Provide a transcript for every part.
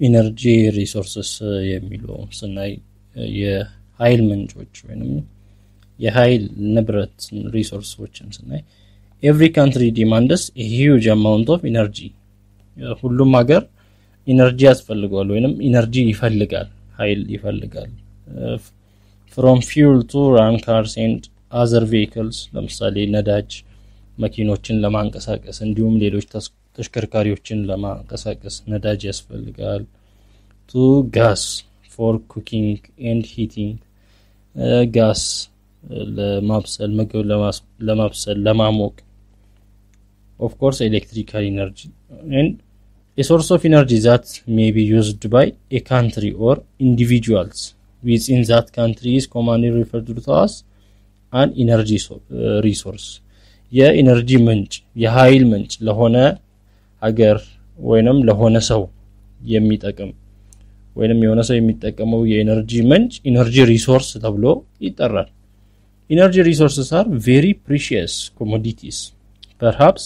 ኢነርጂ ሪሶርስስ የሚለው ስናይ የኃይል ምንጮች ወይንም የኃይል ንብረት ሪሶርሶችን ስናይ every country demands a huge amount of energy ሁሉም ሀገር ኢነርጂ ያስፈልጋል ወይንም ኢነርጂ ይፈልጋል ኃይል ይፈልጋል from fuel to run cars and other vehicles ለምሳሌ ነዳጅ መኪኖችን ለማንቀሳቀስ እንዲሁም ሌሎች ተሽከርካሪዎችን ለማንቀሳቀስ ነዳጅ ያስፈልጋል to gas for cooking and heating gas ለማብሰል ምግብ ለማብሰል ለማሞቅ of course electrical energy and a source of energy that may be used by a country or individuals within that country is commonly referred to as an energy resource የኢነርጂ ምንጭ የኃይል ምንጭ ለሆነ ሀገር ወይንም ለሆነ ሰው የሚጠቅም ወይንም የሆነ ሰው የሚጠቀመው የኢነርጂ ምንጭ ኢነርጂ ሪሶርስ ተብሎ ይጠራል Energy resources are very precious commodities. Perhaps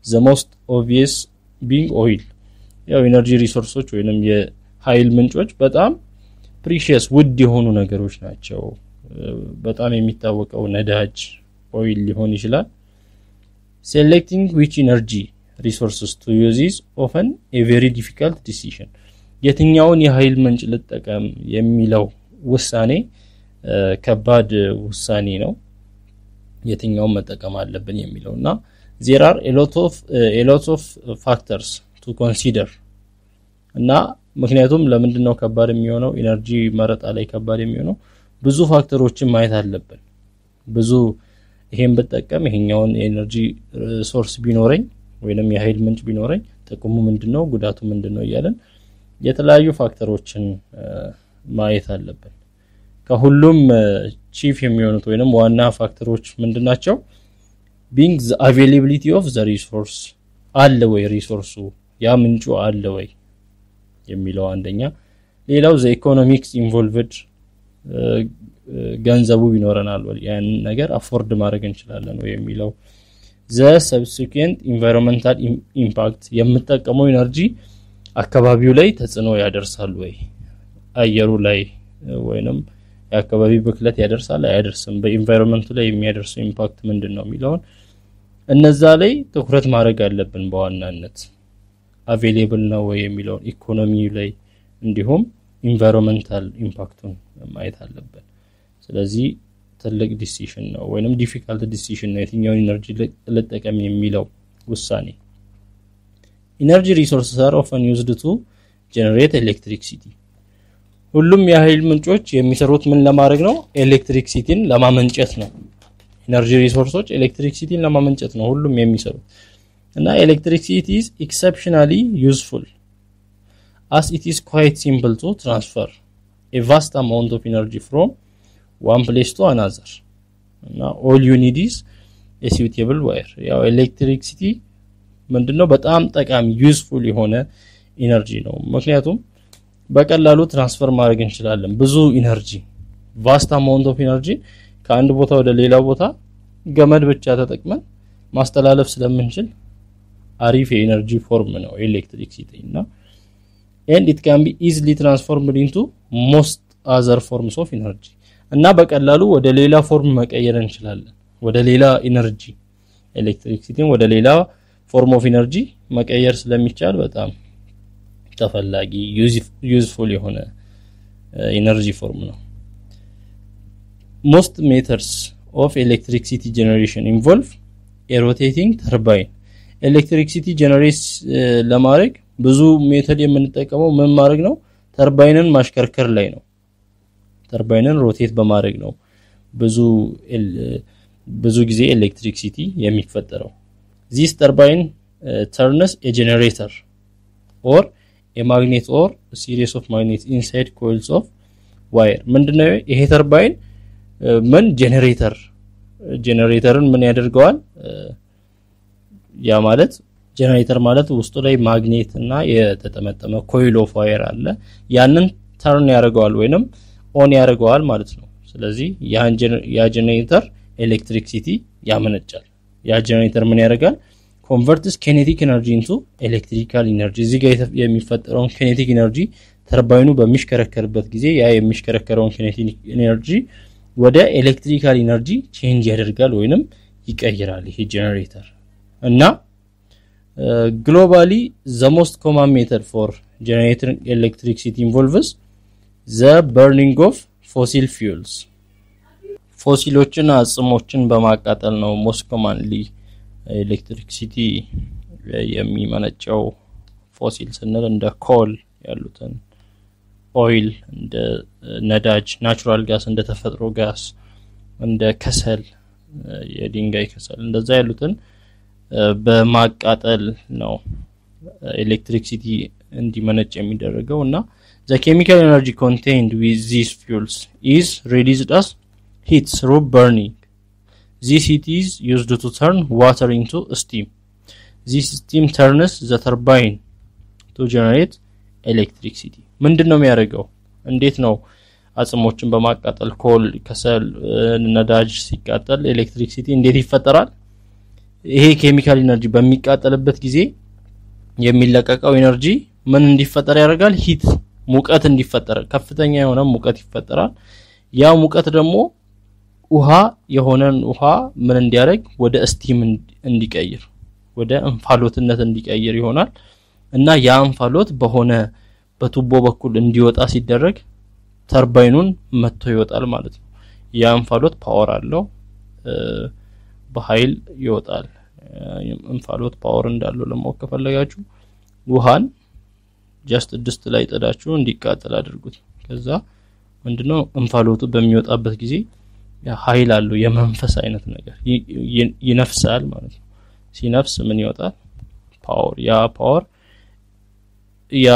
the most obvious being oil. ያው ኢነርጂ ሪሶርሶች ወይንም የኃይል ምንጮች በጣም precious ውድ የሆኑ ነገሮች ናቸው በጣም የሚታወቀው ነዳጅ ኦይል ሊሆን ይችላል Selecting which energy resources to use is often a very difficult decision. የትኛውን የኃይል ምንጭ ልጠቀም የሚለው ውሳኔ ከባድ ውሳኔ ነው የትኛውን መጠቀም አለብን የሚለውና there are a lot of factors to consider እና ምክንያቱም ለምንድነው ከባድ የሚሆነው ኢነርጂ መረጣ ላይ ከባድ የሚሆነው ብዙ ፋክተሮችን ማየት አለብን ብዙ ይሄን በተጠቀም ይሄኛውን ኤነርጂ ሶርስ ቢኖረኝ ወይንም የኃይል ምንጭ ቢኖረኝ ጥቅሙ ምንድነው ጉዳቱ ምንድነው ይያለን የተለያዩ ፋክተሮችን ማየት አለብን ከሁሉም ቺፍ የሚሆኑት ወይንም ዋና ፋክተሮች ምንድናቸው being the availability of the resource አለ ወይ ሪሶርሱ ያ ምንጩ አለ ወይ የሚለው አንደኛ ሌላው the economics involved ገንዘቡ ቢኖረናል ወይ ያን ነገር አፎርድ ማድረግ እንችላለን ወይ የሚለው the subsequent environmental impact የምትጠቀመው ኢነርጂ አካባቢው ላይ ተጽዕኖ ያደርሳል ወይ አየሩ ላይ ወይንም የአካባቢ ብክለት ያደርሳል አይደርስም በኢንቫይሮንመንቱ ላይ የሚያደርሰው ኢምፓክት ምንድነው የሚለው እነዛ ላይ ትኩረት ማድረግ አለብን በዋናነት አቬሌብል ነው ወይ የሚለው ኢኮኖሚው ላይ እንዲሁም ኢንቫይሮንመንታል ኢምፓክቱን ማየት አለብን ስለዚህ ትልቅ ዲሲዥን ነው ወይንም ዲፊካልት ዲሲዥን ነው የትኛውን ኢነርጂ ልጠቀም የሚለው ውሳኔ ኢነርጂ ሪሶርስስ are often used to generate electricity ሁሉም የኃይል ምንጮች የሚሰሩት ምን ለማድረግ ነው ኤሌክትሪክሲቲን ለማመንጨት ነው ኢነርጂ ሪሶርሶች ኤሌክትሪክሲቲን ለማመንጨት ነው ሁሉም የሚሰሩት እና electricity is exceptionally useful as it is quite simple to transfer a vast amount of energy from one place to another እና all you need is a suitable wire ያው ኤሌክትሪክሲቲ ምንድነው በጣም ጠቃሚ ዩዝፉል የሆነ ኢነርጂ ነው ምክንያቱም በቀላሉ ትራንስፈር ማድረግ እንችላለን ብዙ ኢነርጂ ቫስት አማውንት ኦፍ ኢነርጂ ከአንድ ቦታ ወደ ሌላ ቦታ ገመድ ብቻ ተጠቅመን ማስተላለፍ ስለምንችል አሪፍ የኢነርጂ ፎርም ነው ኤሌክትሪክሲቲ እና and it can be easily transformed into most other forms of energy እና በቀላሉ ወደ ሌላ ፎርም መቀየር እንችላለን ወደ ሌላ ኢነርጂ ኤሌክትሪክሲቲን ወደ ሌላ ፎርም ኦፍ ኢነርጂ መቀየር ስለሚቻል በጣም ተፈላጊ ዩዝፉል የሆነ ኢነርጂ ፎርም ነው most methods of electricity generation involve a rotating turbine electricity generate ለማድረግ ብዙ ሜተድ የምንጠቀመው ምን ማድረግ ነው ተርባይንን ማሽከርከር ላይ ነው ተርባይንን ሮቴት በማድረግ ነው ብዙ ጊዜ ኤሌክትሪክሲቲ የሚፈጠረው this turbine turns a generator or a magnet or a series of magnets inside coils of wire ምንድነው ይሄ ተርባይን ምን ጄነሬተርን ምን ያደርገዋል ያ ማለት ጄነሬተር ማለት ውስጡ ላይ ማግኔት እና የተጠመጠመ ኮይል ኦፍ ዋየር አለ ያንን ተርን ያደርገዋል ወይንም ኦን ያደርገዋል ማለት ነው ስለዚህ ያ ጄነሬተር ኤሌክትሪክሲቲ ያመነጫል ያ ጄነሬተር ምን ያደርጋል converts kinetic energy into electrical energy እዚህ ጋር የሚፈጠረውን kinetic energy ተርባይኑ በሚሽከረከርበት ጊዜ ያ የሚሽከረከረውን kinetic energy ወደ electrical energy change ያደርጋል ወይንም ይቀይራል ይሄ ጄነሬተር እና globally the most common method for generating electricity involves the burning of fossil fuels ፎሲሎችን አጽሞችን በማቃጠል ነው most commonly electricity የሚመነጨው ፎሲል ስንል እንደ ኮል ያሉትን ኦይል እንደ ነዳጅ ናቹራል ጋስ እንደ ተፈጥሮ ጋስ እንደ ከሰል የድንጋይ ከሰል እንደዛ ያሉትን በማቃጠል ነው ኤሌክትሪሲቲ እንዲመነጭ የሚደረገውና the chemical energy contained with these fuels is released as heat through burning. This heat is used to turn water into steam. This steam turns the turbine to generate electricity. ምንድነው የሚያደርገው እንዴት ነው አጽሞችን በማቃጠል ኮል ከሰል ነዳጅ ሲቃጠል ኤሌክትሪሲቲ እንዴት ይፈጠራል ይሄ ኬሚካል ኢነርጂ በሚቃጠልበት ጊዜ የሚለቀቀው ኢነርጂ ምን እንዲፈጠር ያደርጋል ሂት ሙቀት እንዲፈጠር ከፍተኛ የሆነ ሙቀት ይፈጠራል ያ ሙቀት ደግሞ ውሃ የሆነን ውሃ ምን እንዲያደርግ ወደ ስቲም እንዲቀይር ወደ እንፋሎትነት እንዲቀይር ይሆናል እና ያ እንፋሎት በሆነ በቱቦ በኩል እንዲወጣ ሲደረግ ተርባይኑን መጥቶ ይወጣል ማለት ነው ያ እንፋሎት ፓወር አለው በኃይል ይወጣል እንፋሎት ፓወር እንዳለው ለማወቅ ከፈለጋችሁ ውሃን ጀስት ድስት ላይ ጥዳችሁ እንዲቃጠል አድርጉት ከዛ ምንድነው እንፋሎቱ በሚወጣበት ጊዜ ያ ኃይል አለው የመንፈስ አይነት ነገር ይነፍሳል ማለት ነው ሲነፍስ ምን ይወጣል ፓወር ያ ፓወር ያ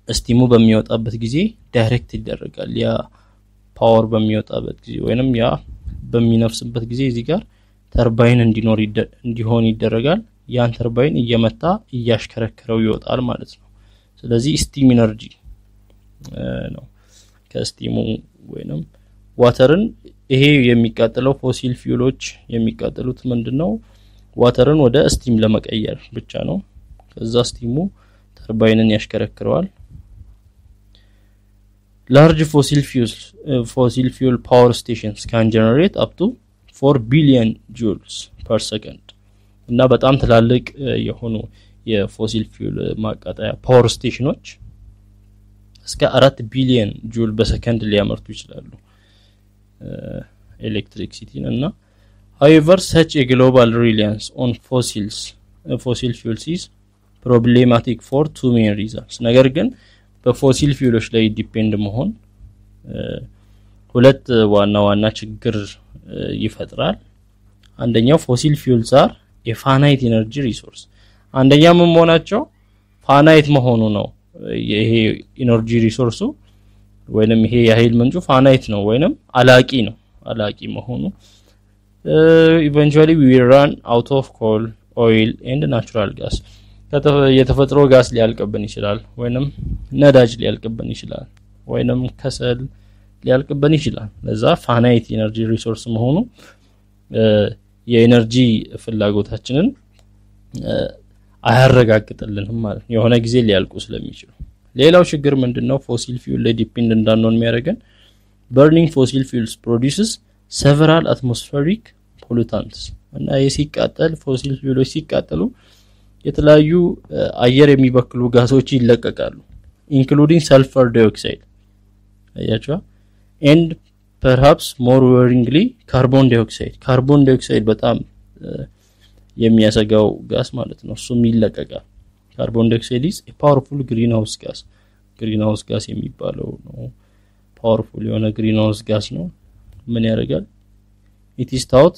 ስቲሙ በሚወጣበት ጊዜ ዳይሬክት ይደረጋል ያ ፓወር በሚወጣበት ጊዜ ወይንም ያ በሚነፍስበት ጊዜ እዚህ ጋር ተርባይን እንዲሆን ይደረጋል ያን ተርባይን እየመታ እያሽከረከረው ይወጣል ማለት ነው ስለዚህ ስቲም ኢነርጂ ነው ከስቲሙ ወይንም ዋተርን ይሄ የሚቃጠለው ፎሲል ፊውሎች የሚቃጠሉት ምንድነው ዋተርን ወደ ስቲም ለመቀየር ብቻ ነው ከዛ ስቲሙ ተርባይንን ያሽከረክረዋል large fossil fuel power stations can generate up to 4 billion joules per second እና በጣም ትላልቅ የሆኑ የፎሲል ፊውል ማቃጠያ ፓወር ስቴሽኖች እስከ 4 ቢሊዮን ጁል በሰከንድ ሊያመርቱ ይችላሉ ኤሌክትሪሲቲን እና however such a global reliance on fossil fuels is problematic for two main reasons ነገር ግን በፎሲል ፊውሎች ላይ ዲፔንድ መሆን ሁለት ዋና ችግር ይፈጥራል አንደኛው ፎሲል ፊውልስ are a finite energy resource አንደኛው ምን መሆናቸው ፋናይት መሆኑ ነው ይሄ ኢነርጂ ሪሶርሱ ወይንም ይሄ የኃይል ምንጩ ፋናይት ነው ወይንም አላቂ መሆኑ eventually we run out of coal oil and natural gas የተፈጥሮ ጋስ ሊያልቅብን ይችላል ወይንም ነዳጅ ሊያልቅብን ይችላል ወይንም ከሰል ሊያልቅብን ይችላል ለዛ ፋናይት ኢነርጂ ሪሶርስ መሆኑ የኤነርጂ ፍላጎታችንን አያረጋግጥልንም ማለት ነው የሆነ ጊዜ ሊያልቁ ስለሚችሉ ሌላው ችግር ምንድነው ፎሲል ፊውል ላይ ዲፔንድ እንዳንሆን የሚያደርገን burning fossil fuels produces several atmospheric pollutants እና የሲቃጠል ፎሲል ፊውሎች ሲቃጠሉ የተለያዩ አየር የሚበክሉ ጋሶች ይለቀቃሉ including sulfur dioxide አያችሁ and perhaps more worryingly carbon dioxide በጣም የሚያሰጋው ጋስ ማለት ነው እሱም ይለቀቃል carbon dioxide is a powerful greenhouse gas የሚባለው ነው powerful የሆነ greenhouse gas ነው ምን ያደርጋል it is thought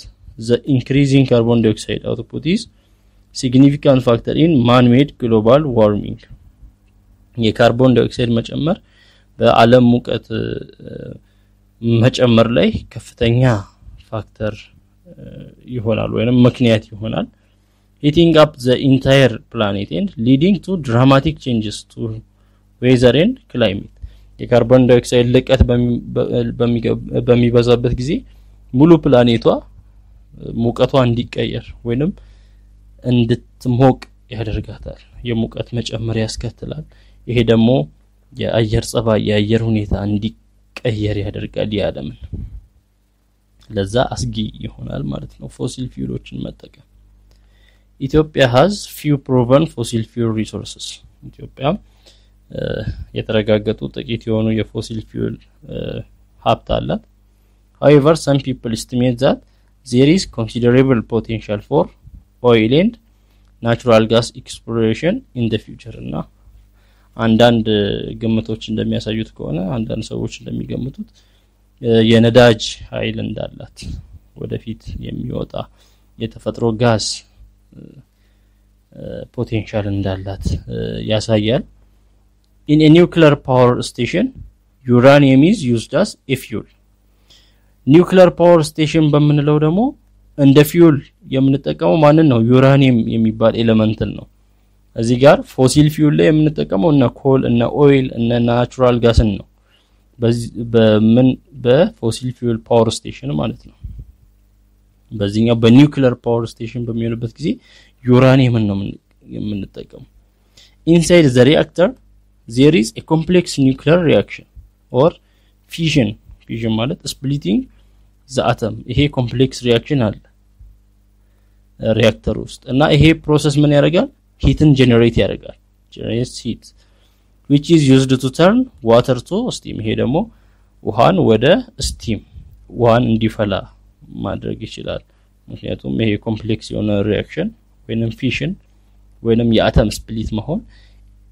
the increasing carbon dioxide output is significant factor in man-made global warming የካርቦን ዳይኦክሳይድ መጨመር በአለም ሙቀት መጨመር ላይ ከፍተኛ ፋክተር ይሆናል ወይንም ምክንያት ይሆናል heating up the entire planet and leading to dramatic changes to weather and climate የካርቦን ዳይኦክሳይድ ልቀት በሚበዛበት ጊዜ ሙሉ ፕላኔቷ ሙቀቷ እንዲቀየር ወይንም እንድትሞቅ ያደርጋታል የሙቀት መጨመር ያስከትላል ይሄ ደግሞ የአየር ጸባይ የአየር ሁኔታ እንዲቀየር ያደርጋል ያለምን ለዛ አስጊ ይሆናል ማለት ነው ፎሲል ፊውሎችን መጠቀም ኢትዮጵያ has few proven fossil fuel resources ኢትዮጵያ የተረጋገጡ ጥቂት የሆኑ የፎሲል ፊውል ሀብት አላት however some people estimate that there is considerable potential for oil and natural gas exploration in the future እና አንዳንድ ግምቶች እንደሚያሳዩት ከሆነ አንዳንድ ሰዎች እንደሚገምቱት የነዳጅ ኃይል እንዳላት ወደፊት የሚወጣ የተፈጥሮ ጋዝ ፖቴንሻል እንዳላት ያሳያል in a nuclear power station uranium is used as a fuel nuclear power station በመንለው ደግሞ እንደ ፊውል የምንጠቀመው ማንን ነው ዩራኒየም የሚባል ኤሌመንት ነው እዚህ ጋር ፎሲል ፊውል ላይ የምንጠቀመው እና ኮል እና ኦይል እና ናቹራል ጋስን ነው በፎሲል ፊውል ፓወር ስቴሽን ማለት ነው በዚህኛው በኒውክሊየር ፓወር ስቴሽን በሚሆንበት ጊዜ ዩራኒየም ነው የምንጠቀመው inside the reactor there is a complex nuclear reaction or fission ማለት splitting the atom ይሄ ኮምፕሌክስ ሪአክሽን አለ ሪአክተር ውስጥ እና ይሄ ፕሮሰስ ምን ያደርጋል ሂትን ጀነሬት ያደርጋል generates heat which is used to turn water to steam ይሄ ደግሞ ውሃን ወደ steam ውሃን እንዲፈላ ማድረግ ይችላል ምክንያቱም ይሄ ኮምፕሌክስ የሆነ ሪአክሽን ወይንም ፊሽን ወይንም የአተም ስፕሊት መሆን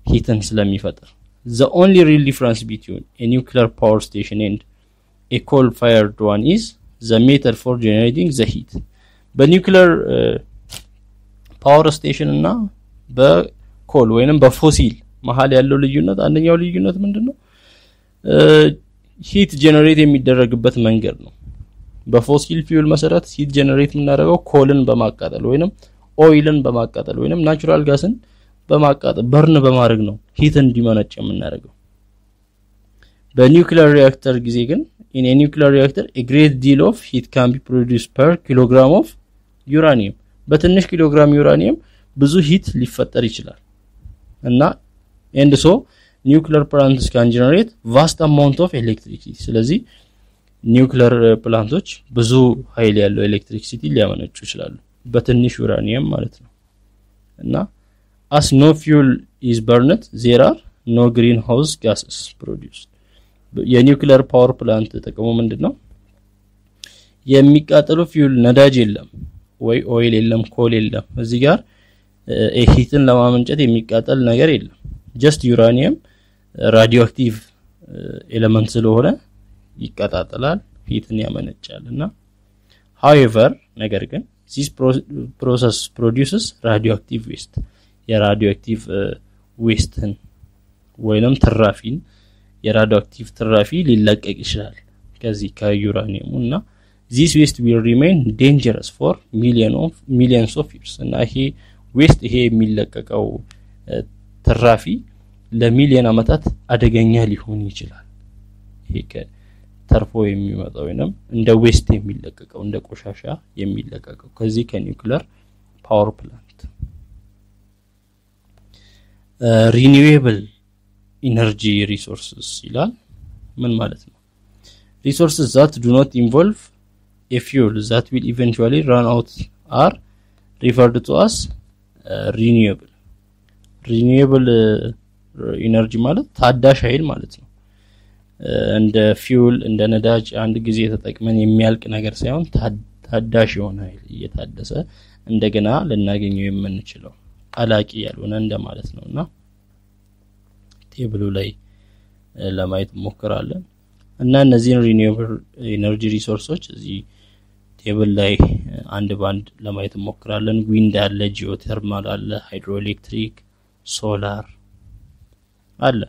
ሂትን ስለሚፈጥር the only real difference between a nuclear power station and a coal fired one is the method for generating the heat በኒውክሊየር ፓወር ስቴሽን እና በኮል ወይንም በፎሲል መሃል ያለው ልዩነት አንደኛው ልዩነት ምንድነው ሂት ጀነሬት የሚደረግበት መንገድ ነው በፎሲል ፊውል መሰረት ሂት ጀነሬት የምናደርገው ኮልን በማቃጠል ወይንም ኦይልን በማቃጠል ወይንም ናቹራል ጋስን በማቃጠል በርን በማድረግ ነው ሂት እንዲመነጭ የምናደርገው በኒውክሊየር ሪአክተር ጊዜ ግን in a nuclear reactor a great deal of heat can be produced per kilogram of uranium በትንሽ ኪሎግራም ዩራኒየም ብዙ ሂት ሊፈጠር ይችላል እና and so nuclear plants can generate vast amount of electricity ስለዚህ ኒውክሊየር ፕላንቶች ብዙ ኃይል ያለው ኤሌክትሪሲቲ ሊያመነጩ ይችላሉ በትንሽ ዩራኒየም ማለት ነው እና as no fuel is burned there are no greenhouse gases produced የኒውክሊየር ፓወር ፕላንት ተጠቅሞ ምንድነው የሚቃጠሉ ፊውል ነዳጅ የለም ወይ ኦይል የለም ኮል የለም እዚህ ጋር ሂትን ለማመንጨት የሚቃጠል ነገር የለም just ዩራኒየም ራዲዮአክቲቭ ኤሌመንት ስለሆነ ይቃጠላል ሂትን ያመነጫልና however ነገር ግን this process produces radioactive waste የራዲዮአክቲቭ ዌስትን ወይንም ትራፊን የራዲዮአክቲቭ ትራፊ ሊለቀቅ ይችላል ከዚህ ከዩራኒየሙና this waste will remain dangerous for millions of years እና ይሄ ዌስት ይሄ የሚለቀቀው ትራፊ ለሚሊዮን አመታት አደገኛ ሊሆን ይችላል ይሄ ከተርፎ የሚመጣው ወይንም እንደ ዌስት የሚለቀቀው እንደ ቆሻሻ የሚለቀቀው ከዚህ ከኒውክሊየር ፓወር ፕላንት renewable energy resources ይላል ምን ማለት ነው resources that do not involve a fuel that will eventually run out are referred to as renewable energy ማለት ታዳሽ ኃይል ማለት ነው እንደ ፊውል እንደ ነዳጅ አንድ ጊዜ ተጠቅመን የሚያልቅ ነገር ሳይሆን ታዳሽ የሆነ ኃይል እየታደሰ እንደገና ልናገኘው የምንችለው አላቂ ያልሆነ እንደማለት ነውና ቴብሉ ላይ ለማየት ሞክራለን እና እነዚህን ሪኒውዌብል ኤነርጂ ሪሶርሶች እዚህ ቴብል ላይ አንድ ባንድ ለማየት ሞክራለን ዊንድ አለ ጂኦተርማል አለ ሃይድሮኤሌክትሪክ ሶላር አለ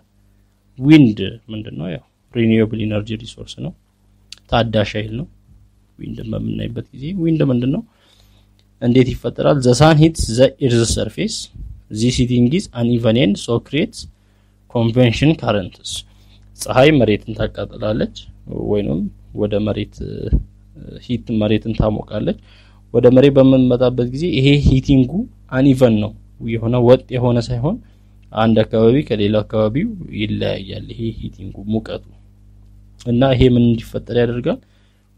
ዊንድ ምንድነው ያው ሪኒውዌብል ኤነርጂ ሪሶርስ ነው ታዳሽ ኃይል ነው ዊንድ በመናይበት ጊዜ ዊንድ ምንድነው እንዴት ይፈጠራል the sun hits the earth's surface this heating is uneven and so creates convection currents ፀሐይ መሬትን ታቃጥላለች ወይንም ወደ መሬት ሂት መሬትን ታሞቃለች ወደ መሬት በመመጣበት ጊዜ ይሄ ሂቲንጉ አንኢቨን ነው የሆነ ወጥ የሆነ ሳይሆን አንድ አካባቢ ከሌላ አካባቢው ይለያያል ይሄ ሂቲንጉ ሙቀቱ እና ይሄ ምን እንዲፈጠር ያደርጋል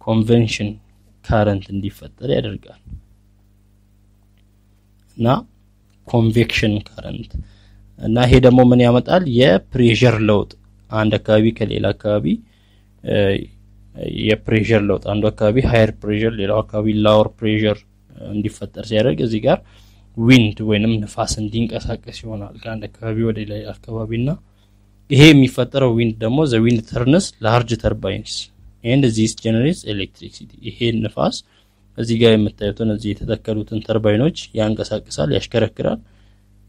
ኮንቬንሽን ካረንት እንዲፈጠር ያደርጋል እና ኮንቬክሽን ካረንት እና ይሄ ደግሞ ምን ያመጣል የፕሬሸር ለውጥ አንድ አካባቢ ከሌላ አካባቢ የፕሬሸር ለውጥ አንዱ አካባቢ ሃየር ፕሬሸር ሌላው አካባቢ ሎወር ፕሬሸር እንዲፈጠር ሲያደርግ እዚህ ጋር ዊንድ ወይንም ንፋስ እንዲንቀሳቀስ ይሆናል ከአንድ አካባቢ ወደ ሌላ አካባቢና ይሄ የሚፈጠረው ዊንድ ደግሞ ዘ ዊንድ ተርንስ ላርጅ ተርባይንስ and this generates electricity ይሄ ንፋስ እዚህ ጋር የምታዩትን እዚህ የተተከሉትን ተርባይኖች ያንቀሳቅሳል ያሽከረክራል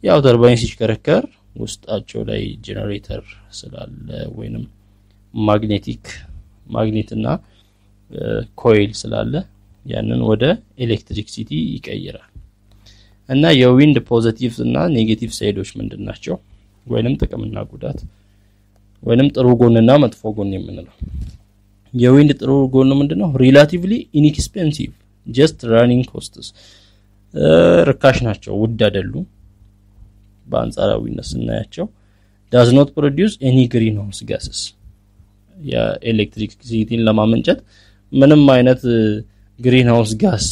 ያው ተርባይን ሲሽከረከር ውስጣቸው ላይ ጄነሬተር ስላለ ወይንም ማግኔትና ኮይል ስላለ ያንን ወደ ኤሌክትሪክሲቲ ይቀይራል እና የዊንድ ፖዚቲቭ እና ኔጌቲቭ ሳይዶች ምንድናቸው ወይንም ጥቅምና ጉዳት ወይንም ጥሩ ጎንና መጥፎ ጎን የምንለው የዊንድ ጥሩ ጎን ምንድነው ሪላቲቭሊ ኢንኤክስፔንሲቭ just running costs ርካሽ ናቸው ውድ አይደሉም በአንጻራዊነት ስናያቸው does not produce any greenhouse gases የኤሌክትሪክሲቲን ለማመንጨት ምንም አይነት ግሪንሃውስ ጋስ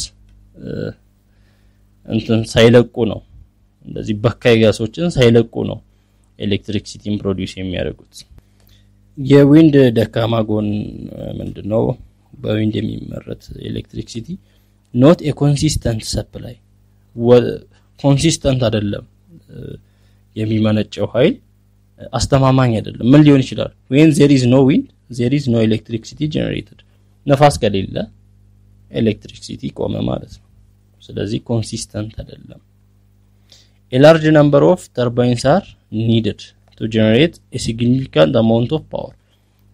እንትን ሳይለቁ ነው እንደዚህ በካይ ጋሶችን ሳይለቁ ነው ኤሌክትሪክሲቲን ፕሮዲዩስ የሚያደርጉት የዊንድ ደካማ ጎን ምንድነው በዊንድ የሚመረት ኤሌክትሪክሲቲ not a consistent supply consistent አይደለም የሚመነጨው ኃይል አስተማማኝ አይደለም ምን ሊሆን ይችላል when there is no wind there is no electricity generated ነፋስ ከሌለ ኤሌክትሪክሲቲ ቆመ ማለት ነው ስለዚህ consistent አይደለም a large number of turbines are needed to generate a significant amount of power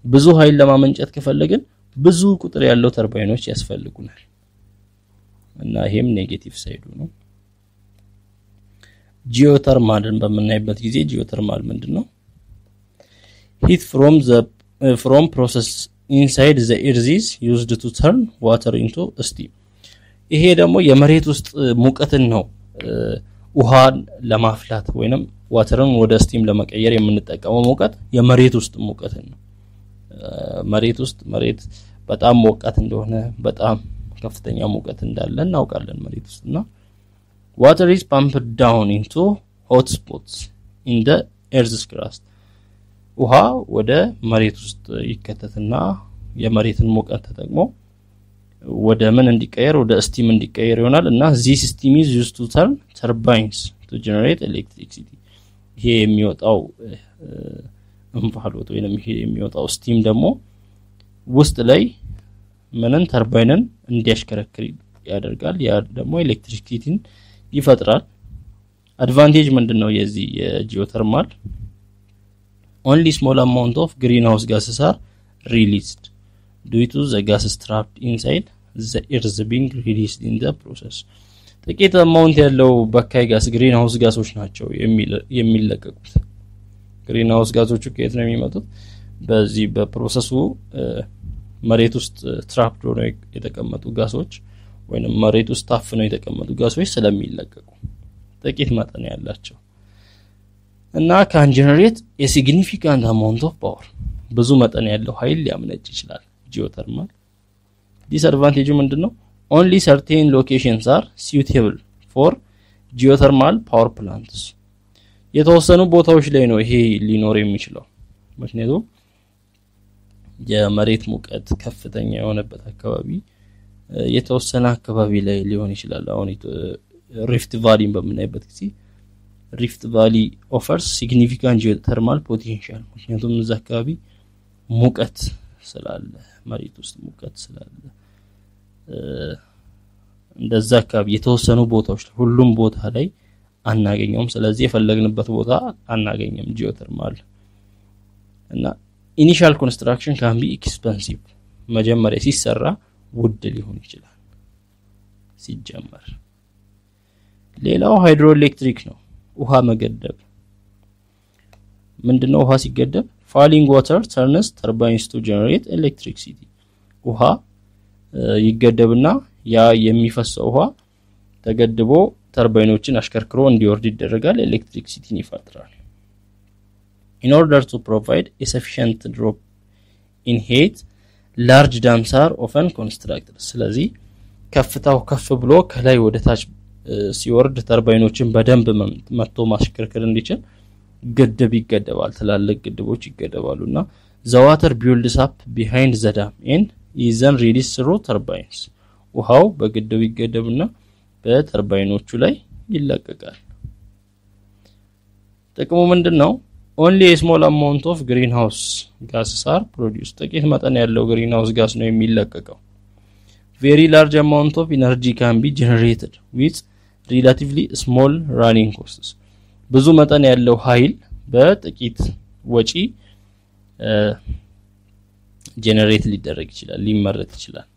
ብዙ ኃይል ለማመንጨት ከፈለግን ብዙ ቁጥር ያለው ተርባይኖች ያስፈልጉናል እና ይሄም ኔጌቲቭ ሳይዱ ነው ጂኦተርማልን በመናይበት ጊዜ ጂኦተርማል ምንድነው heat from process inside the earth is used to turn water into steam ይሄ ደግሞ የመሬት ውስጥ ሙቀትን ነው ውሃን ለማፍላት ወይንም ዋተርን ወደ ስቲም ለመቀየር የምንጠቀመው ሙቀት የመሬት ውስጥ ሙቀትን ነው መሬት በጣም ሞቃት እንደሆነ በጣም ከፍተኛ ሙቀት እንዳለ እናውቃለን መሬት ውስጥና water is pumped down into hot spots in the earth's crust ውሃ ወደ መሬት ውስጥ ይከተትና የመሬትን ሙቀት ተጠቅሞ ወደ ምን እንዲቀየር ወደ ስቲም እንዲቀየር ይሆናል እና this steam is used to turn turbines to generate electricity ይሄ የሚወጣው እንፋሎት ወይንም ይሄ የሚወጣው ስቲም ደግሞ ውስጥ ላይ ምንን ተርባይንን እንዲያሽከረክር ያደርጋል ያ ደግሞ ኤሌክትሪሲቲን ይፈጥራል አድቫንቴጅ ምንድነው የዚህ የጂኦተርማል only small amount of greenhouse gases are released due to the gases trapped inside the earth being released in the process ጥቂት አማውንት ያለው በካይ ጋስ ግሪንሃውስ ጋሶች ናቸው የሚለቀቁት ግሪንሃውስ ጋሶቹ ከየት ነው የሚመጡት በዚህ በፕሮሰሱ መሬት ውስጥ ትራፕድ ሆነው የተቀመጡ ጋሶች ወይንም መሬት ውስጥ ታፍነው የተቀመጡ ጋሶች ስለሚለቀቁ ጥቂት መጠን ያላቸው እና can generate a significant amount of power ብዙ መጠን ያለው ኃይል ሊያመነጭ ይችላል ጂኦተርማል disadvantage ምንድነው only certain locations are suitable for geothermal power plants የተወሰኑ ቦታዎች ላይ ነው ይሄ ሊኖር የሚችለው ምክንያቱም የመሬት ሙቀት ከፍተኛ የሆነበት አካባቢ የተወሰነ አካባቢ ላይ ሊሆን ይችላል አሁን ሪፍት ቫሊን በመናይበት ጊዜ ሪፍት ቫሊ offers significant geothermal potential ምክንያቱም እዛ አካባቢ ሙቀት ስላለ መሬት ውስጥ ሙቀት ስላለ እንደዛ አካባቢ የተወሰኑ ቦታዎች ሁሉም ቦታ ላይ አናገኘውም ስለዚህ የፈለግንበት ቦታ አናገኘም ጂኦተርማል እና initial construction can be expensive መጀመሪያ ሲሰራ ውድ ሊሆን ይችላል ሲጀመር ሌላው ሃይድሮኤሌክትሪክ ነው ውሃ መገደብ ምንድነው ውሃ ሲገደብ falling water turns turbines to generate electricity ውሃ ይገደብና ያ የሚፈሰው ውሃ ተገድቦ ተርባይኖችን አሽከርክሮ እንዲወርድ ይደረጋል ኤሌክትሪሲቲን ይፈጥራል in order to provide a sufficient drop in heat large dams are often constructed ስለዚህ ከፍታው ከፍ ብሎ ከላይ ወደ ታች ሲወርድ ተርባይኖችን በደንብ መጥቶ ማሽከርከር እንዲችል ግድብ ይገደባል ትላልቅ ግድቦች ይገደባሉና the water builds up behind the dam and is then released through turbines ውሃው በግድቡ ይገደብና በተርባይኖቹ ላይ ይለቀቃል ጥቅሙ ምንድነው only a small amount of greenhouse gases are produced ጥቂት መጠን ያለው greenhouse gas ነው የሚለቀቀው very large amount of energy can be generated with relatively small running costs ብዙ መጠን ያለው ኃይል በጥቂት ወጪ ጀነሬት ሊደረግ ይችላል ሊመረት ይችላል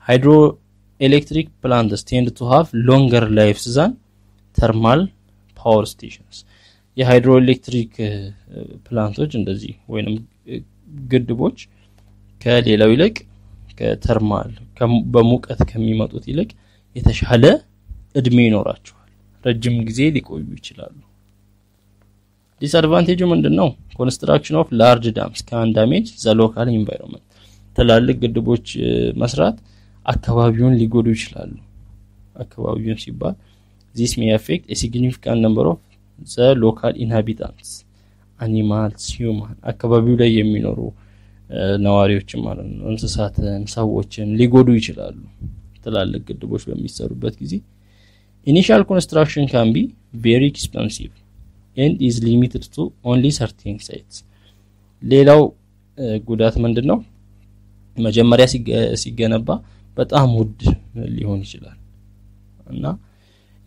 hydroelectric plants tend to have longer lives than thermal power stations የሃይድሮኤሌክትሪክ ፕላንቶች እንደዚህ ወይንም ግድቦች ከሌላው ይልቅ ከተርማል በሙቀት ከሚመጡት ይልቅ የተሻለ እድሜ ይኖራቸዋል ረጅም ጊዜ ሊቆዩ ይችላሉ ዲስአድቫንቴጁ ምንድነው construction of large dams can damage the local environment ትላልቅ ግድቦች መስራት አካባቢውን ሊጎዱ ይችላሉ አካባቢውን ሲባል this may affect a significant number of the local inhabitants animals human አካባቢው ላይ የሚኖሩ ነዋሪዎች ማለት ነው እንስሳትን ሰዎችን ሊጎዱ ይችላሉ ትላልቅ ግድቦች በሚሰሩበት ጊዜ initial construction can be very expensive and is limited to only certain sites ሌላው ጉዳት ምንድነው መጀመሪያ ሲገነባ በጣም ውድ ሊሆን ይችላል እና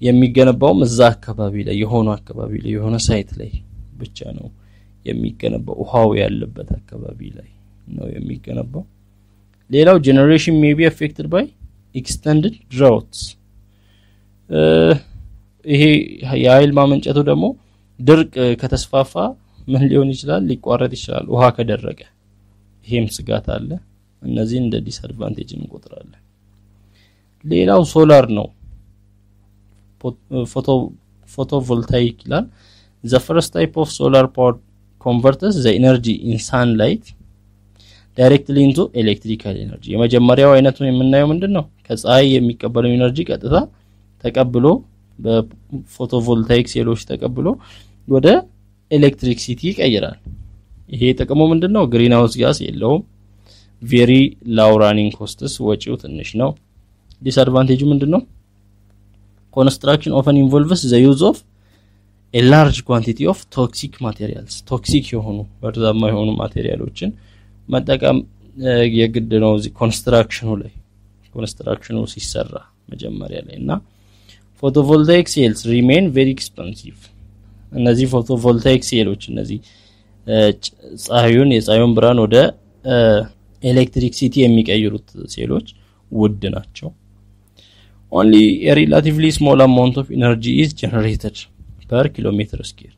የሚገነባውም እዛ አካባቢ ላይ የሆነ ሳይት ላይ ብቻ ነው የሚገነባው ውሃው ያለበት አካባቢ ላይ ነው የሚገነባው ሌላው generation may be affected by extended droughts ይሄ የኃይል ማመንጨቱ ደግሞ ድርቅ ከተስፋፋ ምን ሊሆን ይችላል ሊቋረጥ ይችላል ውሃ ከደረቀ ይሄም ስጋት አለ እነዚህ እንደ ዲስአድቫንቴጅ እንቆጥራለን ሌላው ሶላር ነው photovoltaic ይላል the first type of solar power converts the energy in sunlight directly into electrical energy የመጀመሪያው አይነቱ የምናየው ምንድነው ከፀሐይ የሚቀበለው ኤነርጂ ቀጥታ ተቀብሎ በፎቶቮልታይክ ሴሎች ተቀብሎ ወደ ኤሌክትሪሲቲ ይቀይራል ይሄ ጥቅሙ ምንድነው ግሪንሃውስ ጋስ የለውም very low running costs ወጪው ትንሽ ነው ዲስአድቫንቴጁ ምንድነው construction often involves the use of a large quantity of toxic materials toxic የሆኑ ወርዛማ የሆኑ ማቴሪያሎችን መጠቀም የግድ ነው እዚ ኮንስትራክሽኑ ሲሰራ መጀመሪያ ላይና photovoltaic cells remain very expensive እነዚህ photovoltaic ሴሎች እነዚህ የፀሐዩን ብርሃን ወደ ኤሌክትሪሲቲ የሚቀይሩት ሴሎች ውድ ናቸው only a relatively small amount of energy is generated per kilometer square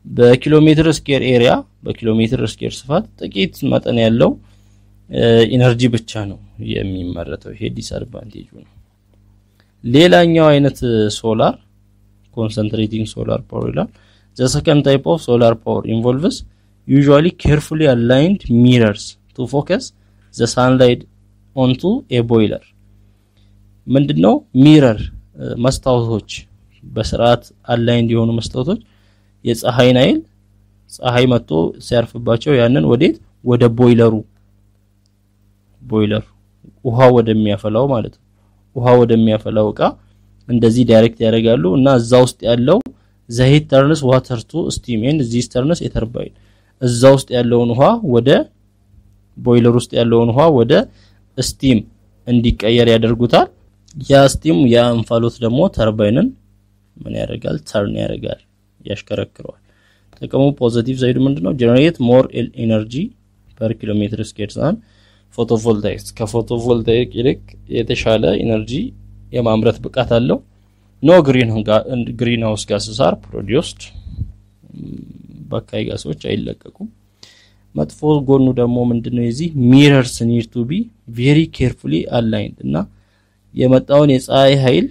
በኪሎሜትር ስኩዌር ኤሪያ በኪሎሜትር ስኩዌር ስፋት ጥቂት መጠን ያለው ኢነርጂ ብቻ ነው የሚመረተው ይሄ ዲስአድቫንቴጁ ነው ሌላኛው አይነት ሶላር concentrating solar power ይላል the second type of solar power involves usually carefully aligned mirrors to focus the sunlight onto a boiler ምንድነው ሚረር መስታወቶች በስርዓት አላይንድ የሆኑ መስታወቶች የፀሐይን ኃይል ፀሐይ መጥቶ ሲያርፍባቸው ያንን ወደ ቦይለር ውሃ ወደሚያፈላው ማለት ነው ውሃ ወደሚያፈላው እቃ እንደዚህ ዳይሬክት ያደርጋሉ እና እዛ ውስጥ ያለው ዘይት ተርንስ ዋተር ቱ ስቲም ኤንድ ዚስ ተርንስ ኤተርባይን እዛ ውስጥ ያለውን ውሃ ወደ ቦይለር ውስጥ ያለውን ውሃ ወደ ስቲም እንዲቀየር ያደርጉታል ያ ስቲም ያ እንፋሎት ደግሞ ተርባይንን ምን ያደርጋል ተርን ያደርጋል ያሽከረክረዋል ጥቅሙ ፖዚቲቭ ሳይዱ ምንድነው ጀነሬት ሞር ኤነርጂ ፐር ኪሎሜትር ስኩዌር ሳን ፎቶቮልታይክ ከፎቶቮልታይክ ይልቅ የተሻለ ኤነርጂ የማምረት ብቃት አለው ኖ ግሪንሃውስ ጋስስ አር ፕሮዲዩስድ በካይ ጋሶች አይለቀቁም መጥፎ ጎኑ ደግሞ ምንድነው እዚህ ሚረርስ ኒድ ቱ ቢ ቬሪ ኬርፉሊ አላይንድ እና የመጣውን የፀሐይ ኃይል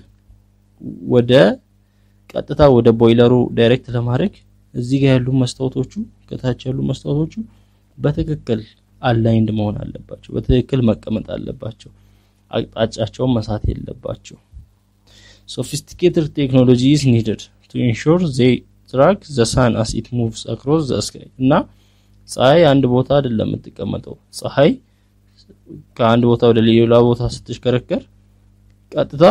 ወደ ቀጥታ ወደ ቦይለሩ ዳይሬክት ለማድረግ እዚህ ጋር ያሉ መስታወቶቹ ከታች ያሉ መስታወቶቹ በትክክል አላይንድ መሆን አለባቸው በትክክል መቀመጥ አለባቸው አቅጣጫቸውን መሳት የለባቸው sophisticated technology is needed to ensure they track the sun as it moves across the sky እና ፀሐይ አንድ ቦታ አይደለም የምትቀመጠው ፀሐይ ከአንድ ቦታ ወደ ሌላ ቦታ ስትሽከረከር ቀጥታ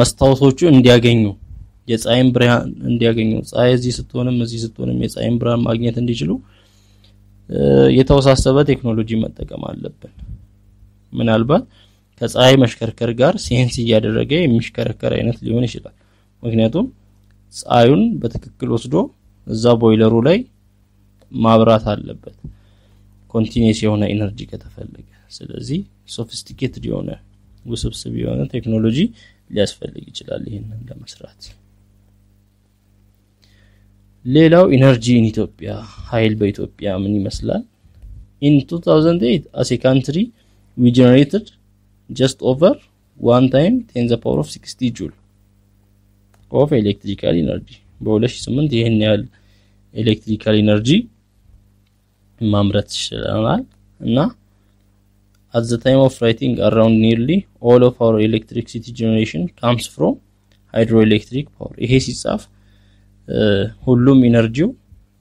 መስታወቶቹ እንዲያገኙ የፀሐይን ብርሃን እንዲያገኙ ፀሐይ እዚህ ስትሆንም የፀሐይን ብርሃን ማግኘት እንዲችሉ የተወሳሰበ ቴክኖሎጂ መጠቀም አለብን ምናልባት ከፀሐይ መሽከርከር ጋር ሴንስ እያደረገ የሚሽከረከር አይነት ሊሆን ይችላል ምክንያቱም ፀሐዩን በትክክል ወስዶ እዛ ቦይለሩ ላይ ማብራት አለበት ኮንቲኒየስ የሆነ ኢነርጂ ከተፈለገ ስለዚህ ሶፊስቲኬትድ የሆነ ውስብስብ የሆነ ቴክኖሎጂ ሊያስፈልግ ይችላል ይሄንን ለመስራት ሌላው ኢነርጂ ኢን ኢትዮጵያ ኃይል በኢትዮጵያ ምን ይመስላል in 2008 as a country we generated just over 1 time 10 the power of 60 joule of electrical energy በ2008 ይሄን ያህል ኤሌክትሪካል ኢነርጂ ማምረት ይችላል እና at the time of writing around nearly all of our electricity generation comes from hydroelectric power ይሄ ሲጻፍ ሁሉም ኢነርጂው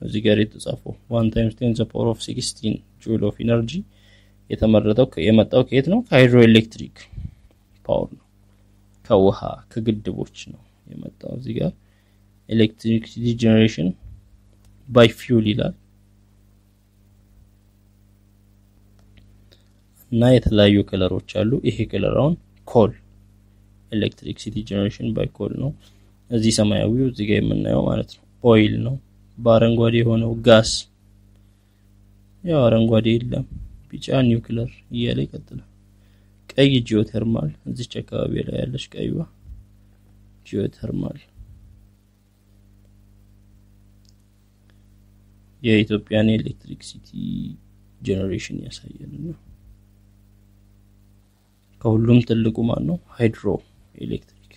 እዚህ ጋር የተጻፈው 1 times 10 the power of 16 joule of energy የመጣው ከየት ነው ከሃይድሮኤሌክትሪክ ፓወር ነው ከውሃ ከግድቦች ነው የመጣው እዚህ ጋር ኤሌክትሪሲቲ ጀነሬሽን ባይ ፊውል ይላል እና የተለያዩ ከለሮች አሉ ይሄ ከለራውን ኮል ኤሌክትሪሲቲ ጀነሬሽን ባይ ኮል ነው እዚህ ሰማያዊው እዚህ ጋር የምናየው ማለት ነው ኦይል ነው በአረንጓዴ የሆነው ጋስ ያው አረንጓዴ የለም ቢጫ ኒውክሌር እያለ ይቀጥላል ቀይ ጂኦተርማል እዚህ አካባቢ ላይ ያለች ቀይዋ ጂኦተርማል የኢትዮጵያን ኤሌክትሪሲቲ ጀነሬሽን ያሳያል ነው ከሁሉም ትልቁ ማን ነው ሃይድሮ ኤሌክትሪክ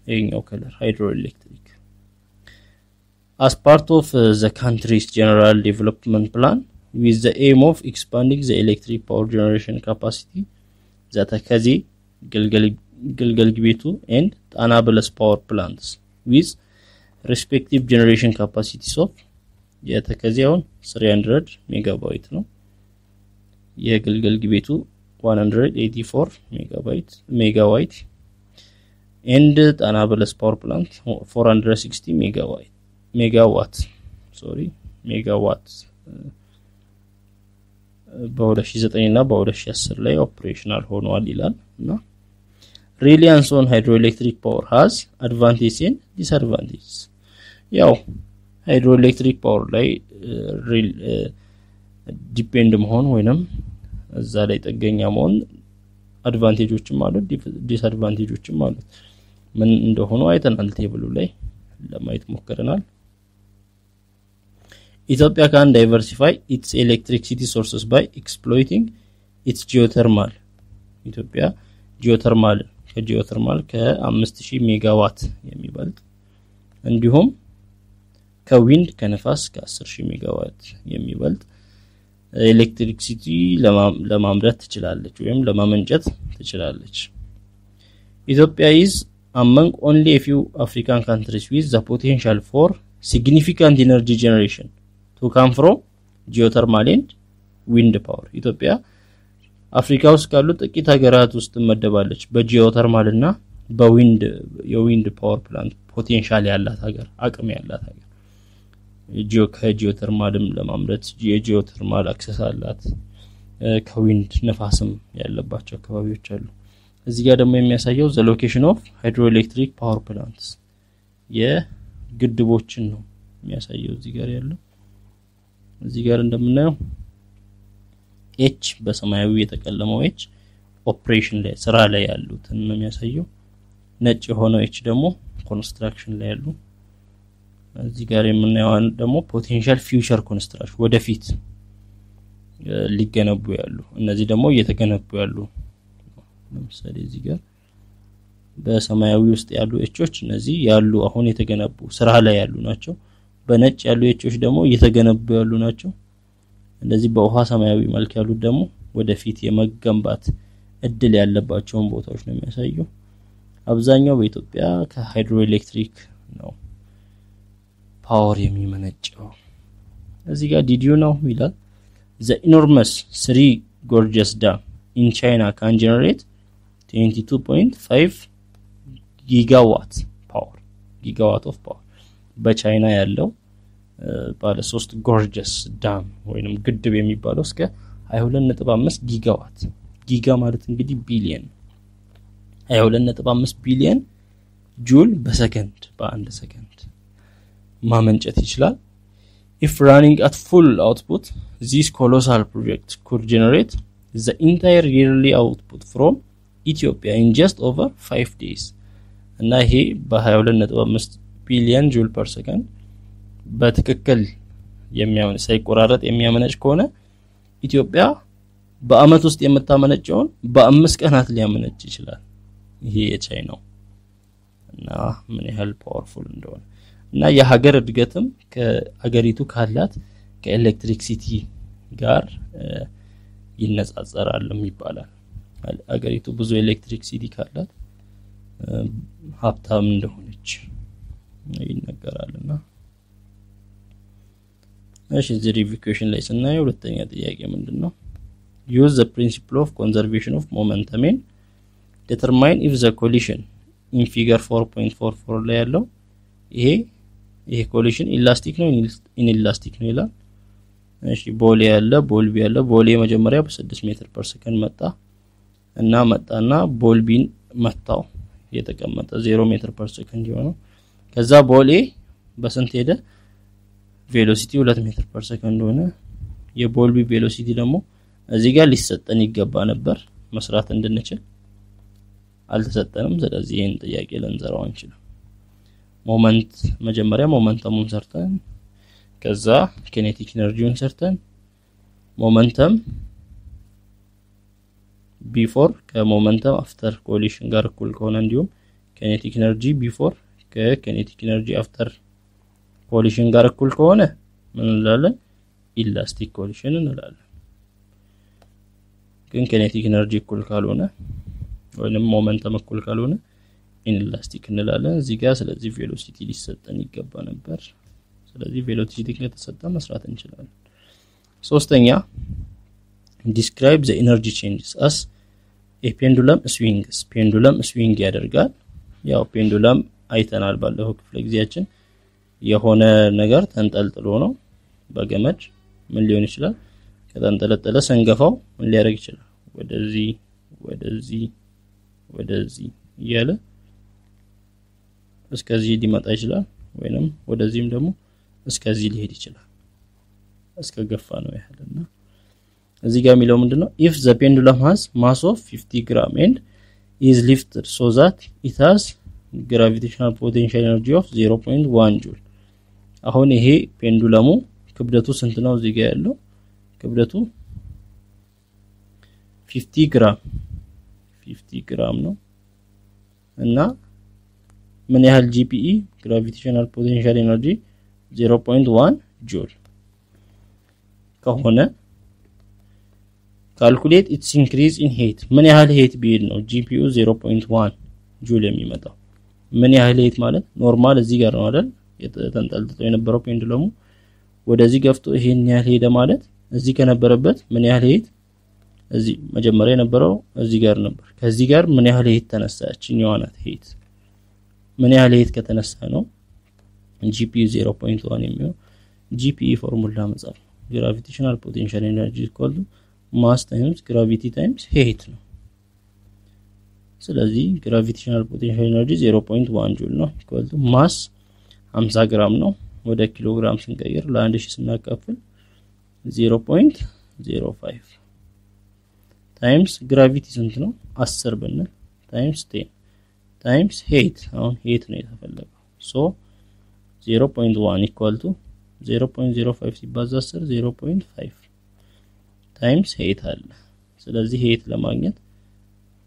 ይሄኛው ከለር ሃይድሮ ኤሌክትሪክ as part of the country's general development plan with the aim of expanding the electric power generation capacity the Takazi Gilgil-Gibetu and Anabeles power plants with respective generation capacities of Takazi on 300 megawatt ነው የግልገል-ጊቤቱ 184 megawatt and Anabeles power plant 460 megawatt በ2009 እና በ2010 ላይ ኦፕሬሽናል ሆኗል ይላልና reliance on hydroelectric power has advantages and disadvantages ያው hydroelectric power ላይ ዲፔንድ መሆን ወይንም እዛ ላይ ጥገኛ መሆን አድቫንቴጆችም አሉ ዲስአድቫንቴጆችም አሉ ምን እንደሆነ አይተናል ቴብሉ ላይ ለማየት ሞክረናል Ethiopia can diversify its electricity sources by exploiting its geothermal ኢትዮጵያ ከጂኦተርማል ከ5000 ሜጋዋት የሚበልጥ እንዲሁም ከዊንድ ከነፋስ ከ10000 ሜጋዋት የሚበልጥ ኤሌክትሪሲቲ ለማምረት ትችላለች ወይም ለማመንጨት ትችላለች Ethiopia is among only a few African countries with the potential for significant energy generation to come from geothermal and wind power ኢትዮጵያ አፍሪካ ውስጥ ካሉ ጥቂት ሀገራት ውስጥ መደባለች በጂኦተርማል እና የዊንድ ፓወር ፕላንት ፖቴንሻል ያላት ሀገር አቅም ያላት ሀገር ከጂኦተርማልም ለማምረት የጂኦተርማል አክሰስ አላት ከዊንድ ነፋስም ያለባቸው አካባቢዎች አሉ እዚህ ጋር ደግሞ የሚያሳየው the location of hydroelectric power plants የግድቦችን ነው የሚያሳየው እዚህ ጋር ያለው እዚህ ጋር እንደምናየው ኤች በሰማያዊ የተቀለመው ኤች ኦፕሬሽን ላይ ስራ ላይ ያሉት ነው የሚያሳየው ነጭ የሆነው ኤች ደግሞ ኮንስትራክሽን ላይ ያሉ እዚህ ጋር የምናየው ደግሞ ፖቴንሻል ፊውቸር ኮንስትራክሽን ወደፊት ሊገነቡ ያሉ እነዚህ ደግሞ እየተገነቡ ያሉ ለምሳሌ እዚህ ጋር በሰማያዊ ውስጥ ያሉ ኤቾች እነዚህ ያሉ አሁን የተገነቡ ስራ ላይ ያሉ ናቸው በነጭ ያሉ ኤቾች ደግሞ እየተገነቡ ያሉ ናቸው እንደዚህ በውሃ ሰማያዊ መልክ ያሉት ደግሞ ወደፊት የመገንባት እድል ያለባቸውን ቦታዎች ነው የሚያሳየው አብዛኛው በኢትዮጵያ ከሃይድሮ ኤሌክትሪክ ነው ፓወር የሚመነጨው እዚህ ጋር ዲድ ዩ ነው ይላል the enormous Three Gorges Dam in China can generate 22.5 gigawatt of power በቻይና ያለው ባለ 3 ጎርጀስ ዳም ወይንም ግድብ የሚባለው እስከ 22.5 ጊጋዋት ጊጋ ማለት እንግዲህ ቢሊየን 22.5 ቢሊየን ጁል በሰከንድ በአንድ ሰከንድ ማመንጨት ይችላል if running at full output this colossal project could generate the entire yearly output from Ethiopia in just over 5 days እና ይሄ በ22.5 ቢሊየን ጁል ፐር ሰከንድ በትክክል ሳይቆራረጥ የሚያመነጭ ከሆነ ኢትዮጵያ በአመት ውስጥ የምታመነጨውን በ5 ቀናት ሊያመነጭ ይችላል ይሄ የቻይናው እና ምን ያህል ፓወርፉል እንደሆነ እና የሀገር እድገትም ከሀገሪቱ ካላት ከኤሌክትሪክሲቲ ጋር ይነጻጸራልም ይባላል ሀገሪቱ ብዙ ኤሌክትሪክሲቲ ካላት ሀብታም እንደሆነች ይነገራልና እሺ እዚህ ሪቪው ኩዌሽን ላይ ስናየው ሁለተኛ ጥያቄ ምንድነው use the principle of conservation of momentum and determine if the collision in figure 4.44 ላይ ያለው ይሄ ኮሊሽን ኢላስቲክ ነው ኢንኢላስቲክ ነው ይላል እሺ ቦሌ ያለ ቦልቢ ያለ ቦሌ መጀመሪያ በ6 ሜትር ፐር ሰከንድ መጣና ቦልቢን መታው የተቀመጠ 0 ሜትር ፐር ሰከንድ ይሆናል ከዛ ቦሌ በስንት ሄደ ቬሎሲቲ 2 ሜትር ፐር ሰከንድ ሆነ የቦልቢ ቬሎሲቲ ደግሞ እዚህ ጋር ሊሰጠን ይገባ ነበር መስራት እንድንችል አልተሰጠንም ስለዚህ ይሄን ጥያቄ ለንዘራው አንችልም ሞመንት መጀመሪያ ሞመንተሙን ሰርተን ከዛ ኬኔቲክ ኤነርጂውን ሰርተን ሞመንተም ቢፎር ከሞመንተም አፍተር ኮሊሽን ጋር እኩል ከሆነ እንዲሁም ኬኔቲክ ኤነርጂ ቢፎር ከኬኔቲክ ኤነርጂ አፍተር ኮሊሽን ጋር እኩል ከሆነ ምን እንላለን ኢላስቲክ ኮሊሽን እንላለን ግን ኬኔቲክ ኤነርጂ እኩል ካልሆነ ወይንም ሞመንተም እኩል ካልሆነ ኢንኢላስቲክ እንላለን እዚህ ጋር ስለዚህ ቬሎሲቲ ሊሰጠን ይገባ ነበር ስለዚህ ቬሎሲቲ ከተሰጠ መስራት እንችላለን ሶስተኛ describe the energy changes as a pendulum swings pendulum swing ያደርጋል ያው ፔንዱለም አይተናል ባለው ክፍለ ጊዜያችን የሆነ ነገር ተንጠልጥሎ ነው በገመድ ምን ሊሆን ይችላል ከተንጠለጠለ ሰንገፋው ምን ሊያደርግ ይችላል ወደዚህ እያለ እስከዚህ ሊመጣ ይችላል ወይንም ወደዚህም ደግሞ እስከዚህ ሊሄድ ይችላል እስከገፋ ነው ያህልና እዚህ ጋር የሚለው ምንድነው if the pendulum has mass of 50 gram and is lifted so that it has gravitational potential energy of 0.1 joule አሁን ይሄ ፔንዱለሙ ክብደቱ ስንት ነው እዚህ ጋር ያለው ክብደቱ 50 ግራም ነው እና ምን ያህል GPE gravitational potential energy 0.1 joule ከሆነ calculate its increase in height ምን ያህል height ቢሄድ ነው GPU 0.1 joule የሚመጣው ምን ያህል height ማለት ኖርማል እዚህ ጋር ነው አይደል የተንጠልጥሎ የነበረው ፔንዱለሙ ወደዚህ ገፍቶ ይሄን ያህል ሄደ ማለት እዚህ ከነበረበት ምን ያህል height እዚህ መጀመሪያ የነበረው እዚህ ጋር ነበር ከዚህ ጋር ምን ያህል height ተነሳችኛው ናት height ምን ያህል height ከተነሳ ነው GPU 0.1 የሚሆነው GPE ፎርሙላ መጻፍ gravitational potential energy equal to mass times gravity times height ነው ስለዚህ gravitational potential energy 0.1 joule ነው equal to mass 50 ግራም ነው ወደ ኪሎ ግራም ስንቀይር ለ1000 ስናካፍል 0.05 times gravity ስንት ነው 10 ብንል times 10 times height አሁን height ነው የተፈለገው so 0.1 equal to 0.05 ሲባዛ 10 0.5 ታይምስ ሄት አለ። ስለዚህ ሄት ለማግኘት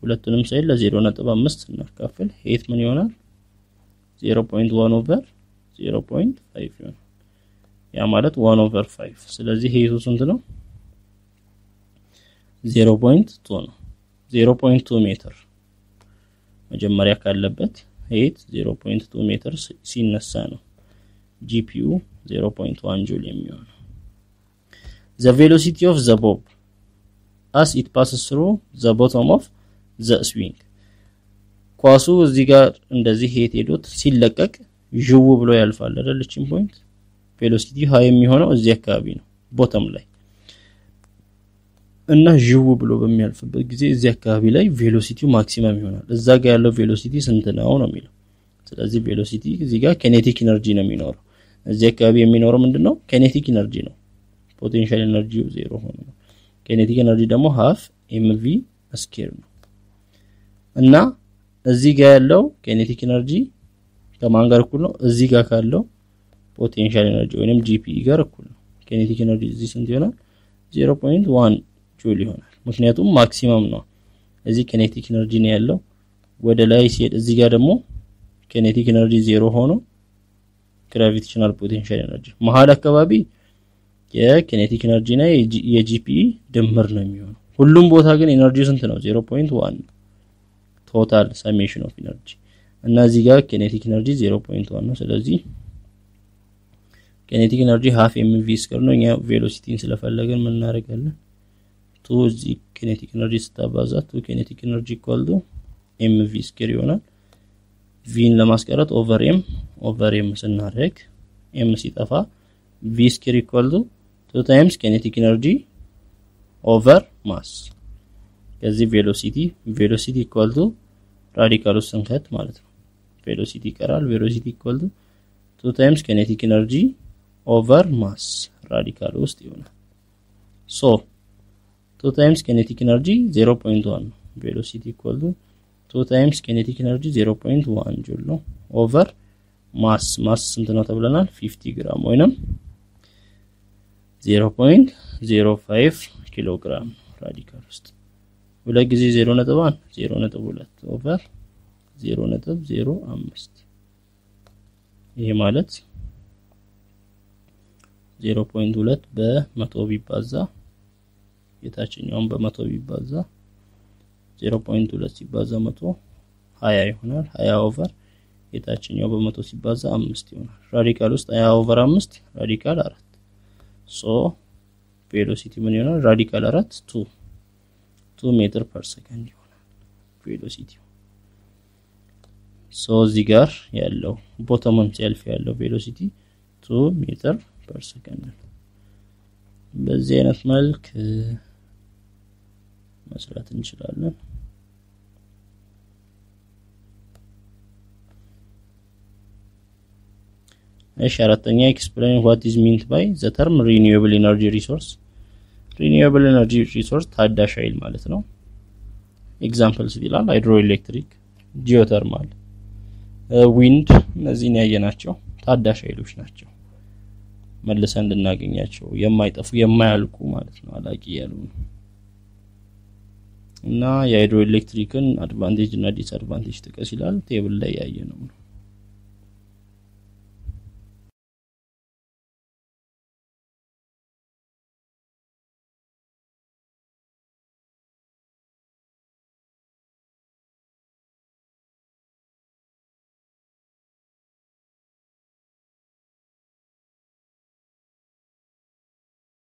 ሁለቱንም ሳይድ ለ0.5 እናካፍል። ሄት ምን ይሆናል? 0.1 ኦቨር 0.5 ይሆናል። ያ ማለት 1 ኦቨር 5። ስለዚህ ሄቱ ስንት ነው? 0.2 ነው። 0.2 ሜትር መጀመሪያ ካለበት ሄት 0.2 ሜትር ሲነሳ ነው GPU 0.1 ጁል የሚሆነው። The velocity of the bob as it passes through the bottom of the swing. ኳሱ እዚህ ጋር እንደዚህ ሄት ሄዶት ሲለቀቅ ጅው ብሎ ያልፋል አይደል? እቺን ፖይንት ቬሎሲቲ ሃይ የሚሆነው እዚህ አካባቢ ነው ቦተም ላይ እና ጅው ብሎ በሚያልፍበት ጊዜ እዚህ አካባቢ ላይ ቬሎሲቲው ማክሲመም ይሆናል። እዛ ጋር ያለው ቬሎሲቲ ስንት ነው የሚለው። ስለዚህ ቬሎሲቲ እዚህ ጋር ኬኔቲክ ኢነርጂ ነው የሚኖረው። እዚህ አካባቢ የሚኖረው ምንድነው? ኬኔቲክ ኢነርጂ ነው። ፖቴንሻል ኢነርጂው 0 ሆኖ ነው። ኬኔቲክ ኢነርጂ ደግሞ half mv ስኩዌር ነው። እና እዚህ ጋር ያለው ኬኔቲክ ኢነርጂ ከማን ጋር እኩል ነው? እዚህ ጋር ካለው ፖቴንሻል ኢነርጂ ወይንም GPE ጋር እኩል ነው። ኬኔቲክ ኢነርጂ እዚህ ስንት ይሆናል? 0.1 ጁል ይሆናል። ምክንያቱም ማክሲመም ነው። እዚህ ኬኔቲክ ኢነርጂ ነው ያለው። ወደ ላይ ሲሄድ እዚህ ጋር ደግሞ ኬኔቲክ ኢነርጂ 0 ሆኖ ግራቪቴሽናል ፖቴንሻል ኢነርጂ መሃል አካባቢ የኬኔቲክ ኢነርጂ እና የጂፒኢ ድምር ነው የሚሆነው። ሁሉም ቦታ ግን ኢነርጂው ስንት ነው? 0.1 ቶታል ሰሜሽን ኦፍ ኢነርጂ እና እዚህ ጋር ኬኔቲክ ኢነርጂ 0.1 ነው። ስለዚህ ኬኔቲክ ኢነርጂ half mv ስኩዌር ነው። እኛ ቬሎሲቲን ስለፈለግን ምን እናደርጋለን? 2 እዚህ ኬኔቲክ ኢነርጂ ስታባዛ 2 ኬኔቲክ ኢነርጂ ኢኳል ቱ mv ስኩዌር ይሆናል። ቪን ለማስቀረት ኦቨር m ስናደርግ m ሲጠፋ v ስኩዌር ኢኳል ቱ 2 ታይምስ ኬኔቲክ ኢነርጂ ኦቨር ማስ። ከዚህ ቬሎሲቲ ኢኳል ቱ ራዲካሉ ስንከት ማለት ነው። ቬሎሲቲ ይቀራል። ቬሎሲቲ ኢኳል ቱ 2 ታይምስ ኬኔቲክ ኢነርጂ ኦቨር ማስ ራዲካሉ ውስጥ ይሆናል። ሶ 2 ታይምስ ኬኔቲክ ኢነርጂ 0.1 ነው። ቬሎሲቲ ኢኳል ቱ 2 ታይምስ ኬኔቲክ ኢነርጂ 0.1 ጁል ነው ኦቨር ማስ ስንት ነው ተብለናል? 50 ግራም ወይንም 0.05 ኪሎ ግራም ራዲካል ውስጥ ሁለት ጊዜ 0.1 0.2 ኦቨር 0.05 ይሄ ማለት 0.2 በ100 ቢባዛ የታችኛውን በ100 ቢባዛ 0.2 ሲባዛ 100 20 ይሆናል። 20 ኦቨር የታችኛው በ100 ሲባዛ 5 ይሆናል። ራዲካል ውስጥ 20 ኦቨር 5 ራዲካል 4 ሶ ቬሎሲቲ ምን ይሆናል? ራዲካል 4 2 ሜትር ፐር ሰከንድ ይሆናል ቬሎሲቲ። ሶ እዚህ ጋር ያለው ቦተሙን ሲያልፍ ያለው ቬሎሲቲ 2 ሜትር ፐር ሰከንድ ነው። በዚህ አይነት መልክ መስራት እንችላለን። እሺ አራተኛ explain what is meant by the term renewable energy resource. renewable energy resource ታዳሽ ኃይል ማለት ነው። ኤግዛምፕልስ ይላል ሃይድሮኤሌክትሪክ፣ ጂኦተርማል፣ ዊንድ እነዚህን ያየናቸው ታዳሽ ኃይሎች ናቸው። መልሰን እንድናገኛቸው የማይጠፉ የማያልቁ ማለት ነው። አላቂ ያሉ እና የሃይድሮኤሌክትሪክን አድቫንቴጅ እና ዲስአድቫንቴጅ ጥቀስ ይላል። ቴብል ላይ ያየነው ነው።